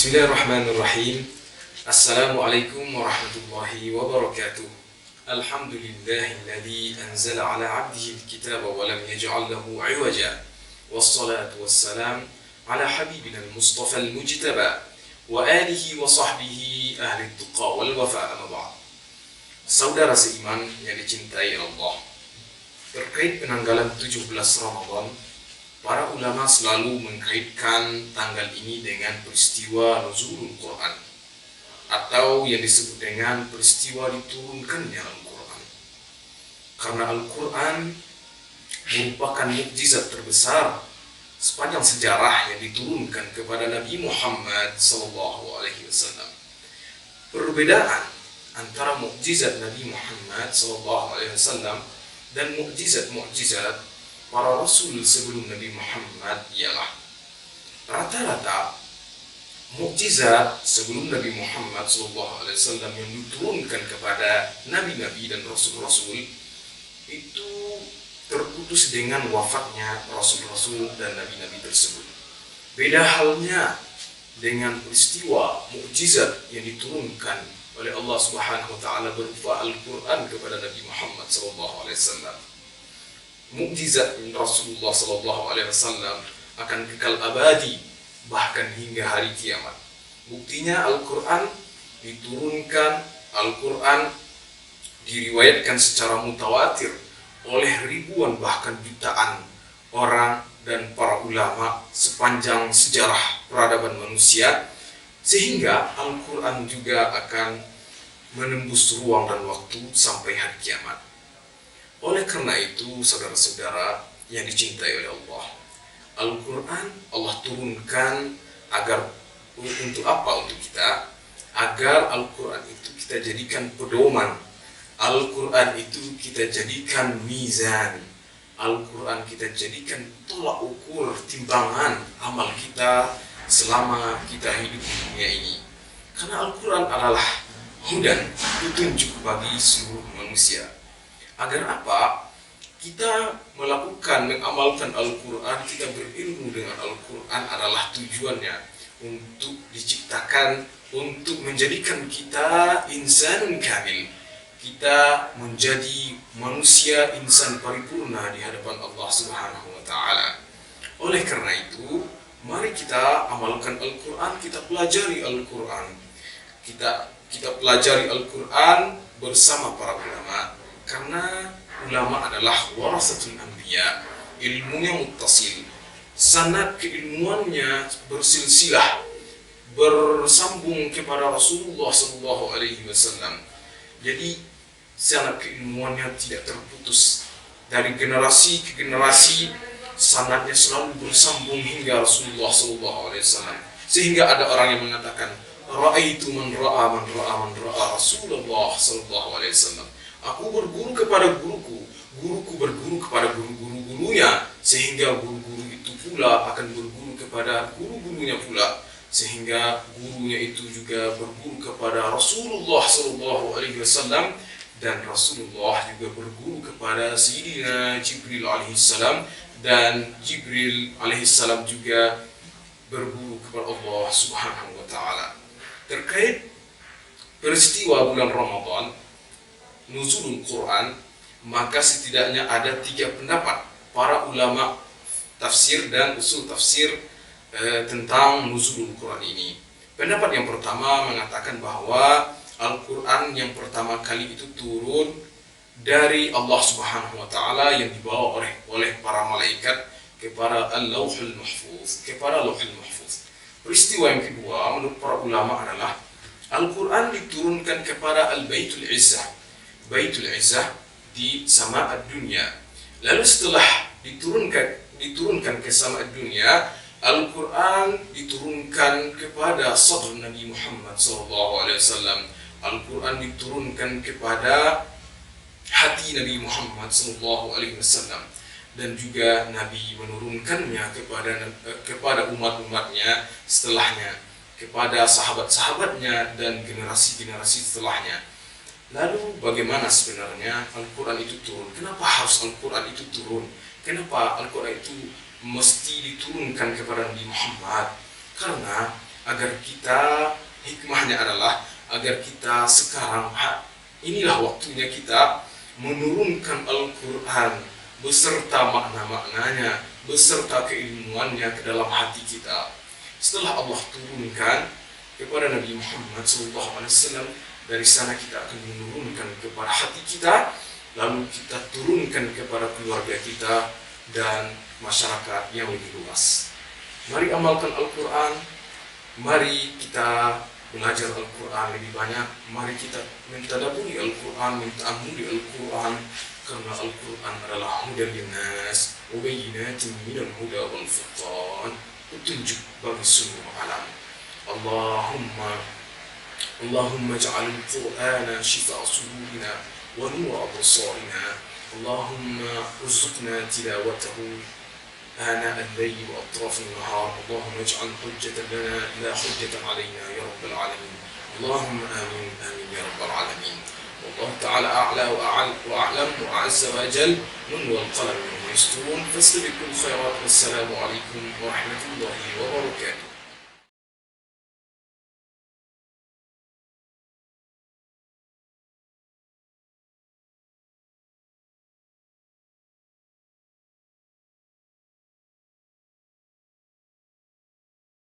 Bismillahirrahmanirrahim. Assalamualaikum warahmatullahi wabarakatuh. Alhamdulillahilladzi anzala ala 'abdihi al-kitaba wa lam yaj'al lahu 'iwaja. Wassalatu wassalam ala habibina al-mustafa al-mujtaba wa alihi wa sahbihi ahli tuqa wal wafa, amma ba'd. Saudara seiman yang dicintai Allah, terkait penanggalan 17 Ramadan, para ulama selalu mengkaitkan tanggal ini dengan peristiwa nuzulul Quran, atau yang disebut dengan peristiwa diturunkannya Al-Quran. Karena Al-Quran merupakan mukjizat terbesar sepanjang sejarah yang diturunkan kepada Nabi Muhammad SAW. Perbedaan antara mukjizat Nabi Muhammad SAW dan mukjizat para rasul sebelum Nabi Muhammad ialah rata-rata mukjizat sebelum Nabi Muhammad SAW yang diturunkan kepada nabi-nabi dan rasul-rasul itu terputus dengan wafatnya rasul-rasul dan nabi-nabi tersebut. Beda halnya dengan peristiwa mukjizat yang diturunkan oleh Allah Subhanahu wa taala berupa Al-Quran kepada Nabi Muhammad SAW. Mukjizat Rasulullah SAW akan kekal abadi bahkan hingga hari kiamat. Buktinya Al-Quran diturunkan, Al-Quran diriwayatkan secara mutawatir oleh ribuan bahkan jutaan orang dan para ulama sepanjang sejarah peradaban manusia, sehingga Al-Quran juga akan menembus ruang dan waktu sampai hari kiamat. Oleh karena itu, saudara-saudara yang dicintai oleh Allah, Al-Quran Allah turunkan agar untuk apa? Untuk kita, agar Al-Quran itu kita jadikan pedoman, Al-Quran itu kita jadikan mizan, Al-Quran kita jadikan tolak ukur timbangan amal kita selama kita hidup di dunia ini. Karena Al-Quran adalah hudan, petunjuk bagi seluruh manusia. Agar apa? Kita melakukan, mengamalkan Al-Quran, kita berilmu dengan Al-Quran adalah tujuannya untuk diciptakan, untuk menjadikan kita insan kamil. Kita menjadi manusia insan paripurna di hadapan Allah Subhanahu wa taala. Oleh karena itu, mari kita amalkan Al-Quran, kita pelajari Al-Quran. Kita pelajari Al-Quran bersama para ulama. Karena ulama adalah warasatul anbiya, ilmunya muttasil, sanad keilmuannya bersilsilah, bersambung kepada Rasulullah SAW. Jadi sanad keilmuannya tidak terputus dari generasi ke generasi, sanadnya selalu bersambung hingga Rasulullah SAW. Sehingga ada orang yang mengatakan, ra'aitu man ra'a Rasulullah SAW. Aku berguru kepada guruku, guruku berguru kepada guru-gurunya, sehingga guru-guru itu pula akan berguru kepada guru-gurunya pula, sehingga gurunya itu juga berguru kepada Rasulullah SAW, dan Rasulullah juga berguru kepada Sayyidina Jibril alaihissalam, dan Jibril alaihissalam juga berguru kepada Allah Subhanahu wa taala. Terkait peristiwa bulan Ramadan, nuzulul Quran, maka setidaknya ada 3 pendapat para ulama tafsir dan usul tafsir tentang nuzulul Quran ini. Pendapat yang pertama mengatakan bahwa Al-Quran yang pertama kali itu turun dari Allah Subhanahu wa taala yang dibawa oleh para malaikat kepada Al-Lauhul Mahfuz, kepada Lauhul Mahfuz. Peristiwa yang kedua menurut para ulama adalah Al-Quran diturunkan kepada Al-Baitul Izzah, Baitul Izzah di Sama'ad Dunya. Lalu setelah diturunkan ke Sama'ad Dunya, Al-Quran diturunkan kepada sadr Nabi Muhammad SAW. Al-Quran diturunkan kepada hati Nabi Muhammad SAW, dan juga Nabi menurunkannya kepada umat-umatnya setelahnya, kepada sahabat-sahabatnya dan generasi-generasi setelahnya. Lalu bagaimana sebenarnya Al-Quran itu turun? Kenapa harus Al-Quran itu turun? Kenapa Al-Quran itu mesti diturunkan kepada Nabi Muhammad? Karena agar kita, hikmahnya adalah agar kita sekarang, inilah waktunya kita menurunkan Al-Quran beserta makna-maknanya, beserta keilmuannya ke dalam hati kita. Setelah Allah turunkan kepada Nabi Muhammad SAW, dari sana kita akan menurunkan kepada hati kita, lalu kita turunkan kepada keluarga kita dan masyarakat yang lebih luas. Mari amalkan Al-Quran, mari kita belajar Al-Quran lebih banyak, mari kita mentadaburi Al-Quran, menta'amuli Al-Quran, karena Al-Quran adalah hudan linnas wa bayyinatin minal huda wal furqan, petunjuk bagi seluruh alam. Allahumma ja'al Al-Qur'ana shifa'a sudurina wa nura absarina. Allahumma urzuqna tilawatahu آناء الليل وأطراف النهار. اللهم اجعل حجة لنا لا حجة علينا يا رب العالمين. اللهم آمين آمين يا رب العالمين. والله تعالى أعلى وأعلم وأعز وأجل. من والقلم وما يسطرون، فاستبقوا الخيرات. والسلام عليكم ورحمة الله وبركاته.